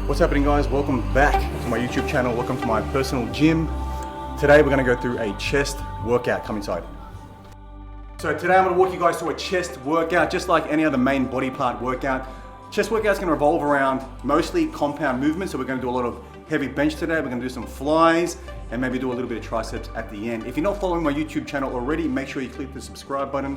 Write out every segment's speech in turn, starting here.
What's happening, guys? Welcome back to my YouTube channel. Welcome to my personal gym. Today we're going to go through a chest workout. Come inside. So today I'm going to walk you guys through a chest workout, just like any other main body part workout. Chest workout is going to revolve around mostly compound movements. So we're going to do a lot of heavy bench today. We're going to do some flies and maybe do a little bit of triceps at the end. If you're not following my YouTube channel already, make sure you click the subscribe button.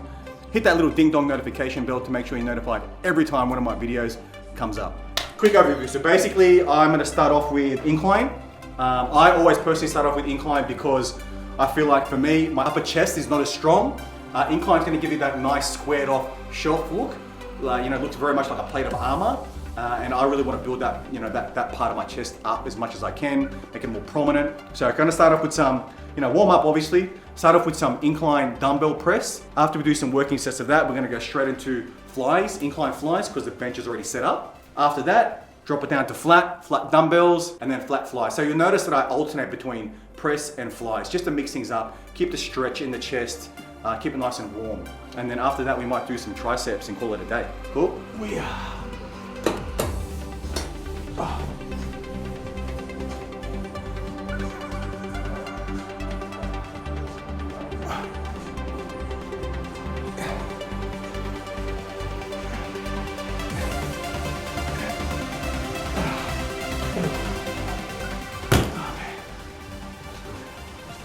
Hit that little ding dong notification bell to make sure you're notified every time one of my videos comes up. Quick overview. So basically, I'm going to start off with incline. I always personally start off with incline because I feel like for me, my upper chest is not as strong. Incline is going to give you that nice squared off shelf look. It looks very much like a plate of armor. And I really want to build that, that part of my chest up as much as I can, make it more prominent. So I'm going to start off with some, warm up obviously. Start off with some incline dumbbell press. After we do some working sets of that, we're going to go straight into flies, incline flies, because the bench is already set up. After that, drop it down to flat dumbbells, and then flat flies. So you'll notice that I alternate between press and flies, just to mix things up, keep the stretch in the chest, keep it nice and warm. And then after that, we might do some triceps and call it a day. Cool?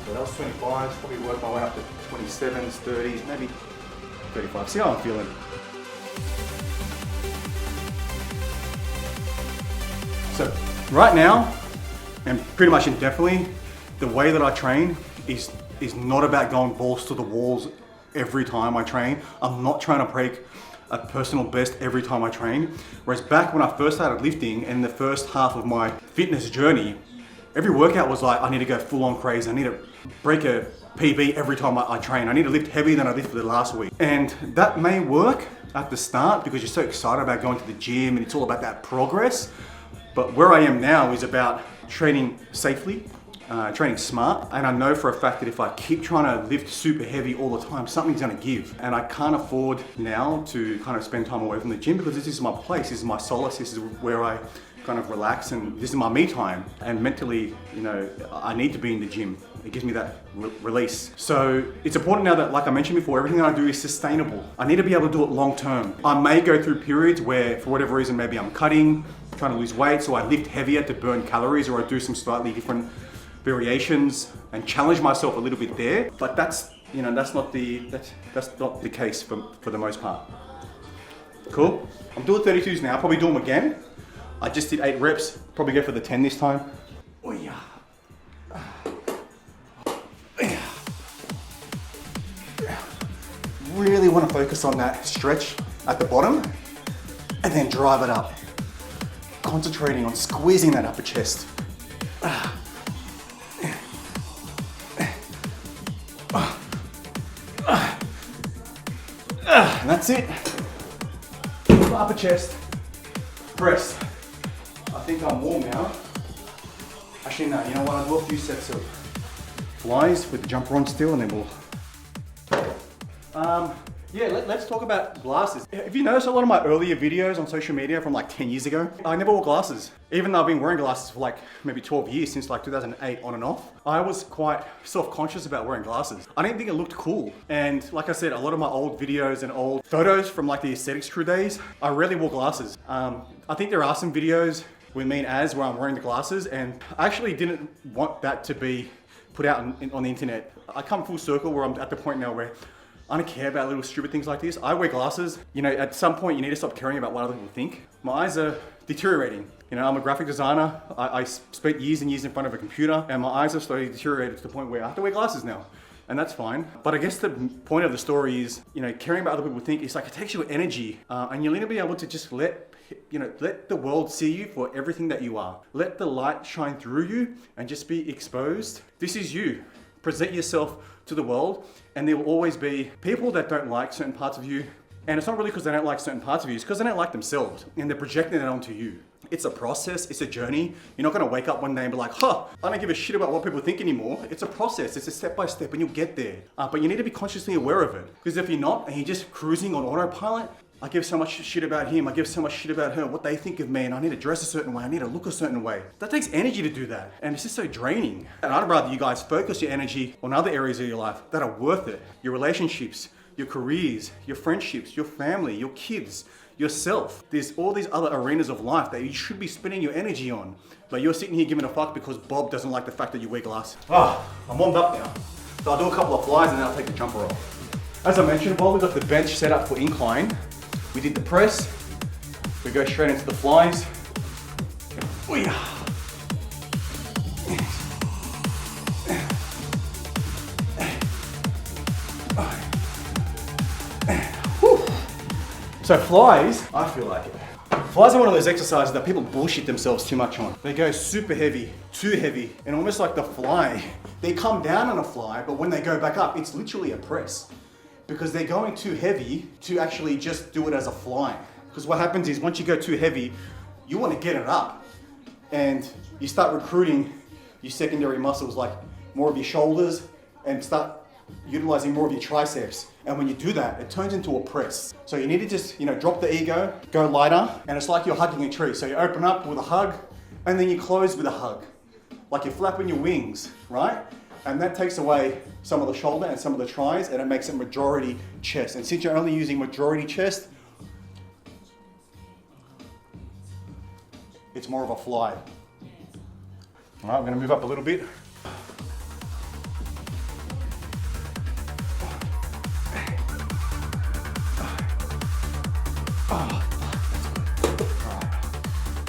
So that was 25s, probably work my way up to 27s, 30s, maybe 35. See how I'm feeling. So right now, and pretty much indefinitely, the way that I train is not about going balls to the walls every time I train. I'm not trying to break a personal best every time I train. Whereas back when I first started lifting and the first half of my fitness journey, every workout was like, I need to go full on crazy. I need to break a PB every time I train. I need to lift heavier than I lifted the last week. And that may work at the start because you're so excited about going to the gym and it's all about that progress. But where I am now is about training safely, training smart. And I know for a fact that if I keep trying to lift super heavy all the time, something's gonna give. And I can't afford now to kind of spend time away from the gym because this is my place, this is my solace, this is where I kind of relax, and this is my me time. And mentally, I need to be in the gym. It gives me that release. So it's important now that, like I mentioned before, everything I do is sustainable. I need to be able to do it long term. I may go through periods where, for whatever reason, maybe I'm cutting, trying to lose weight, so I lift heavier to burn calories, or I do some slightly different variations and challenge myself a little bit there. But that's not the case for the most part. Cool. I'm doing 32s now. I'll probably do them again. I just did 8 reps. Probably go for the 10 this time. Oh yeah. Really want to focus on that stretch at the bottom and then drive it up. Concentrating on squeezing that upper chest. And that's it. Upper chest, press. I think I'm warm now. Actually, no, you know what? I'll do a few sets of flies with the jumper on still, and then we'll. Let's talk about glasses. If you notice a lot of my earlier videos on social media from like 10 years ago, I never wore glasses. Even though I've been wearing glasses for like maybe 12 years, since like 2008 on and off, I was quite self-conscious about wearing glasses. I didn't think it looked cool. And like I said, a lot of my old videos and old photos from like the aesthetics crew days, I rarely wore glasses. I think there are some videos with me and Az where I'm wearing the glasses, and I actually didn't want that to be put out on the internet. I come full circle where I'm at the point now where I don't care about little stupid things like this. I wear glasses. At some point you need to stop caring about what other people think. My eyes are deteriorating. I'm a graphic designer. I spent years and years in front of a computer, and my eyes have slowly deteriorated to the point where I have to wear glasses now. And that's fine. But I guess the point of the story is, caring about other people think, it's like it takes your energy, and you need to be able to just let the world see you for everything that you are. Let the light shine through you and just be exposed. This is you. Present yourself to the world, and there will always be people that don't like certain parts of you. And it's not really because they don't like certain parts of you, it's because they don't like themselves, and they're projecting it onto you. It's a process, it's a journey. You're not gonna wake up one day and be like, I don't give a shit about what people think anymore. It's a process, it's a step by step, and you'll get there. But you need to be consciously aware of it. Because if you're not, and you're just cruising on autopilot, I give so much shit about him, I give so much shit about her, what they think of me, and I need to dress a certain way, I need to look a certain way. That takes energy to do that, and it's just so draining. And I'd rather you guys focus your energy on other areas of your life that are worth it. Your relationships, your careers, your friendships, your family, your kids, yourself. There's all these other arenas of life that you should be spending your energy on. But you're sitting here giving a fuck because Bob doesn't like the fact that you wear glasses. I'm warmed up now. So I'll do a couple of flies and then I'll take the jumper off. As I mentioned, while we got the bench set up for incline, we did the press, we go straight into the flies. So flies, I feel like it. Flies are one of those exercises that people bullshit themselves too much on. They go super heavy, too heavy, and almost like the fly. They come down on a fly, but when they go back up, it's literally a press. Because they're going too heavy to actually just do it as a fly. Because what happens is once you go too heavy, you want to get it up. And you start recruiting your secondary muscles, like more of your shoulders, and start utilizing more of your triceps. And when you do that, it turns into a press. So you need to just, drop the ego, go lighter, and it's like you're hugging a tree. So you open up with a hug, and then you close with a hug. Like you're flapping your wings, right? And that takes away some of the shoulder and some of the tries, and it makes it majority chest. And since you're only using majority chest, it's more of a fly. All right, we're gonna move up a little bit.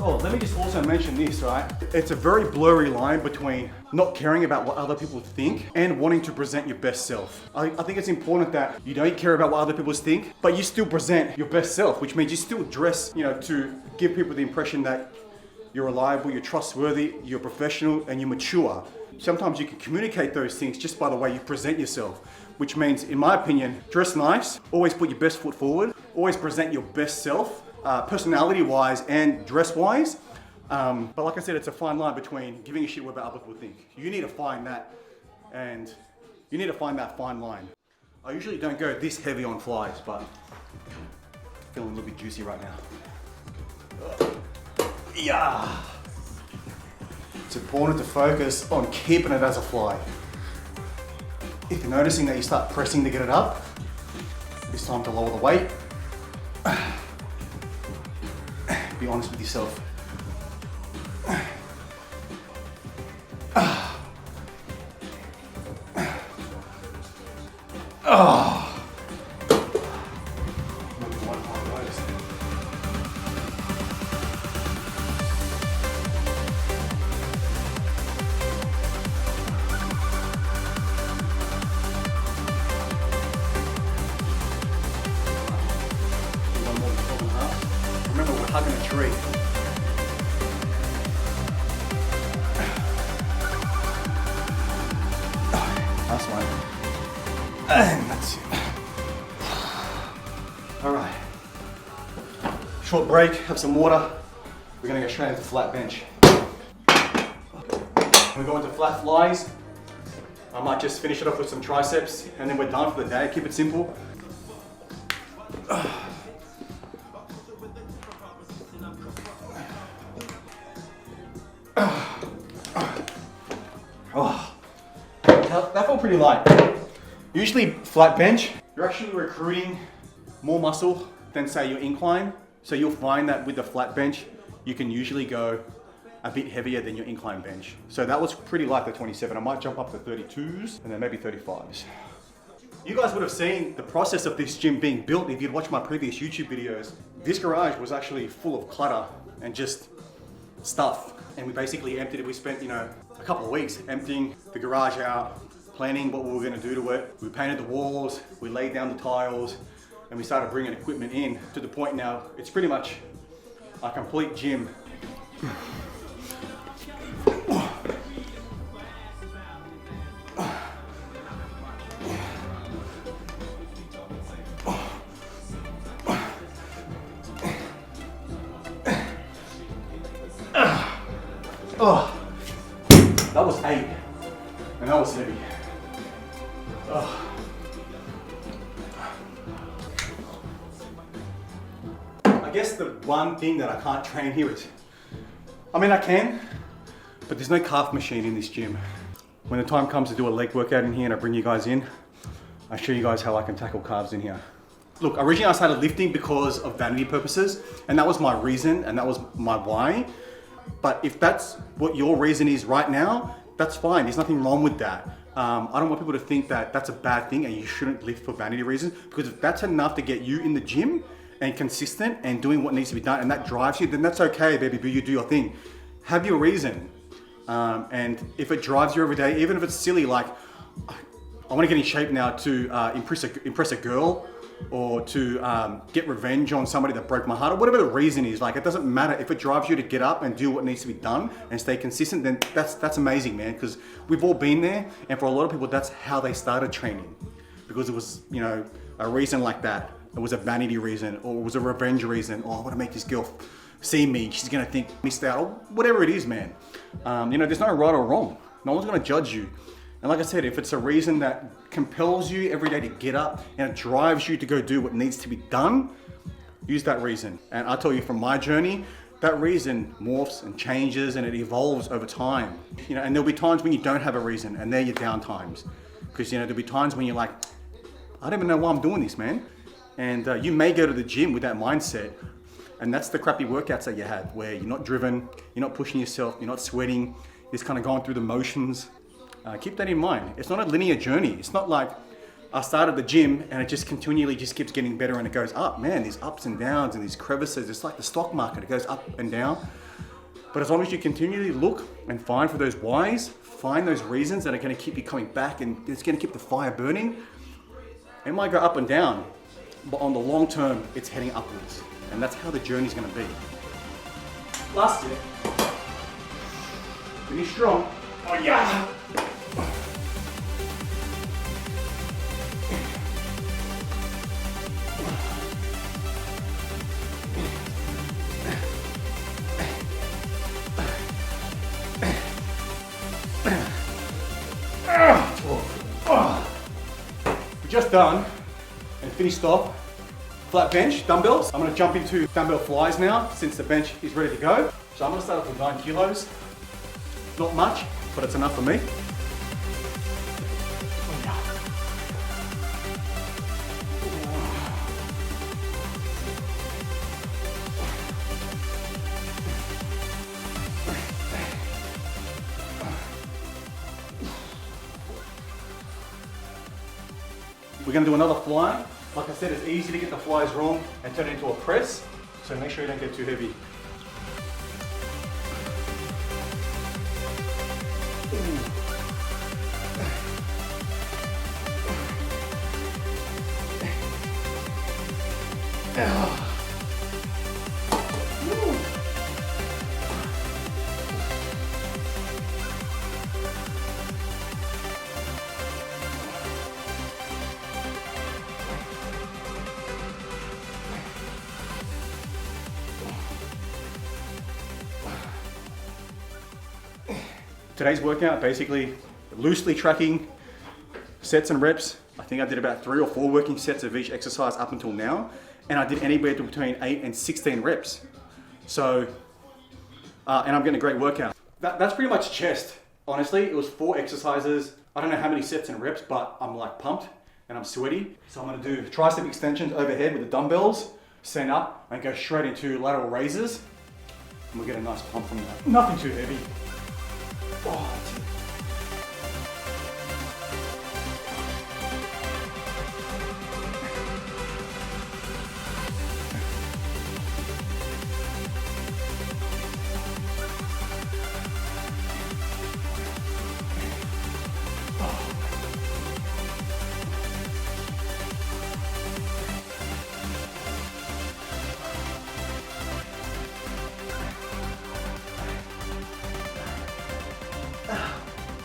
Oh, let me just also mention this, right? It's a very blurry line between not caring about what other people think and wanting to present your best self. I think it's important that you don't care about what other people think, but you still present your best self, which means you still dress, to give people the impression that you're reliable, you're trustworthy, you're professional, and you're mature. Sometimes you can communicate those things just by the way you present yourself, which means, in my opinion, dress nice, always put your best foot forward, always present your best self, personality-wise and dress-wise. But like I said, it's a fine line between giving a shit what other people think. You need to find that, and you need to find that fine line. I usually don't go this heavy on flies, but I'm feeling a little bit juicy right now. Yeah. It's important to focus on keeping it as a fly. If you're noticing that you start pressing to get it up, it's time to lower the weight. Be honest with yourself. Remember, we're hugging a tree. That's one. And that's it. All right. Short break, have some water. We're gonna go straight into flat bench. We're going to flat flies. I might just finish it off with some triceps and then we're done for the day. Keep it simple. That felt pretty light. Usually flat bench, you're actually recruiting more muscle than say your incline. So you'll find that with the flat bench, you can usually go a bit heavier than your incline bench. So that was pretty light, the 27. I might jump up to 32s and then maybe 35s. You guys would have seen the process of this gym being built if you'd watched my previous YouTube videos. This garage was actually full of clutter and just stuff. And we basically emptied it. We spent, a couple of weeks emptying the garage out, planning what we were gonna do to it. We painted the walls, we laid down the tiles, and we started bringing equipment in to the point now it's pretty much a complete gym. Oh, that was 8, and that was heavy. Oh. guess the one thing that I can't train here is, I mean I can, but there's no calf machine in this gym. When the time comes to do a leg workout in here and I bring you guys in, I show you guys how I can tackle calves in here. Look, originally I started lifting because of vanity purposes, and that was my reason and that was my why. But if that's what your reason is right now, that's fine. There's nothing wrong with that. I don't want people to think that that's a bad thing and you shouldn't lift for vanity reasons, because if that's enough to get you in the gym and consistent and doing what needs to be done and that drives you, then that's okay, baby, you do your thing. Have your reason. And if it drives you every day, even if it's silly, like I want to get in shape now to impress a girl, or to get revenge on somebody that broke my heart, or whatever the reason is, like it doesn't matter. If it drives you to get up and do what needs to be done and stay consistent, then that's amazing, man, because we've all been there, and for a lot of people that's how they started training, because it was, you know, a reason like that. It was a vanity reason, or it was a revenge reason. Oh, I want to make this girl see me, she's gonna think I missed out, or whatever it is, man. You know, there's no right or wrong. No one's gonna judge you. And like I said, if it's a reason that compels you every day to get up and it drives you to go do what needs to be done, use that reason. And I tell you from my journey, that reason morphs and changes and it evolves over time. You know, and there'll be times when you don't have a reason, and they're your down times. Because, you know, there'll be times when you're like, I don't even know why I'm doing this, man. And you may go to the gym with that mindset, and that's the crappy workouts that you had, where you're not driven, you're not pushing yourself, you're not sweating, you're just kind of going through the motions. Keep that in mind. It's not a linear journey. It's not like I started the gym and it just continually just keeps getting better and it goes up. Man, these ups and downs and these crevices, it's like the stock market. It goes up and down. But as long as you continually look and find for those whys, find those reasons that are going to keep you coming back and it's going to keep the fire burning, it might go up and down, but on the long term, it's heading upwards. And that's how the journey's going to be. Last year, finish strong. Oh yeah! We're just done and finished off flat bench dumbbells. I'm going to jump into dumbbell flies now since the bench is ready to go. So I'm going to start off with 9 kilos. Not much, but it's enough for me. We're going to do another fly. Like I said, it's easy to get the flies wrong and turn it into a press, so make sure you don't get too heavy. Today's workout, basically loosely tracking sets and reps. I think I did about 3 or 4 working sets of each exercise up until now, and I did anywhere between 8 and 16 reps. So, and I'm getting a great workout. That's pretty much chest. Honestly, it was 4 exercises. I don't know how many sets and reps, but I'm like pumped and I'm sweaty. So I'm gonna do tricep extensions overhead with the dumbbells, stand up and go straight into lateral raises. And we'll get a nice pump from that. Nothing too heavy. Oh, that's it.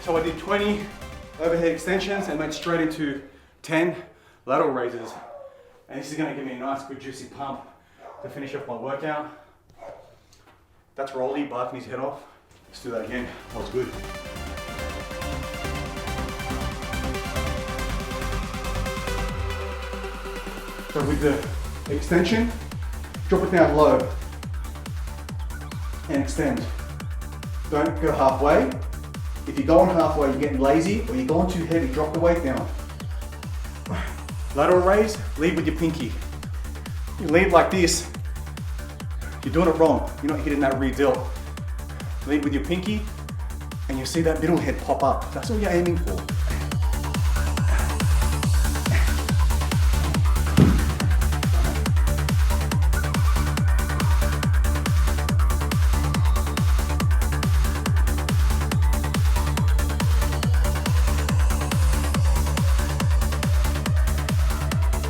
So I did 20 overhead extensions and went straight into 10 lateral raises. And this is gonna give me a nice, good, juicy pump to finish off my workout. That's Rolly barking his head off. Let's do that again. That was good. So with the extension, drop it down low, and extend. Don't go halfway. If you're going halfway, you're getting lazy, or you're going too heavy, drop the weight down. Lateral raise, lead with your pinky. You lead like this, you're doing it wrong. You're not hitting that rear delt. Lead with your pinky, and you'll see that middle head pop up. That's all you're aiming for.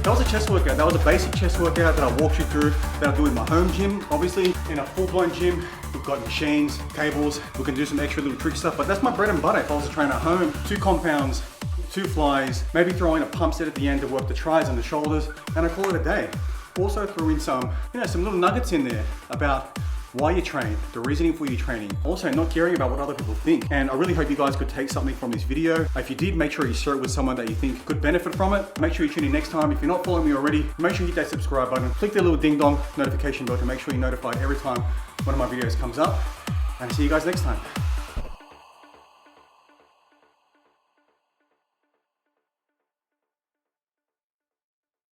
That was a chest workout. That was a basic chest workout that I walked you through, that I do in my home gym. Obviously, in a full-blown gym, we've got machines, cables, we can do some extra little trick stuff, but that's my bread and butter if I was to train at home. 2 compounds, 2 flies, maybe throw in a pump set at the end to work the tris and the shoulders, and I call it a day. Also throw in some little nuggets in there about why you train, the reasoning for your training. Also, not caring about what other people think. And I really hope you guys could take something from this video. If you did, make sure you share it with someone that you think could benefit from it. Make sure you tune in next time. If you're not following me already, make sure you hit that subscribe button. Click the little ding dong notification bell to make sure you're notified every time one of my videos comes up. And see you guys next time.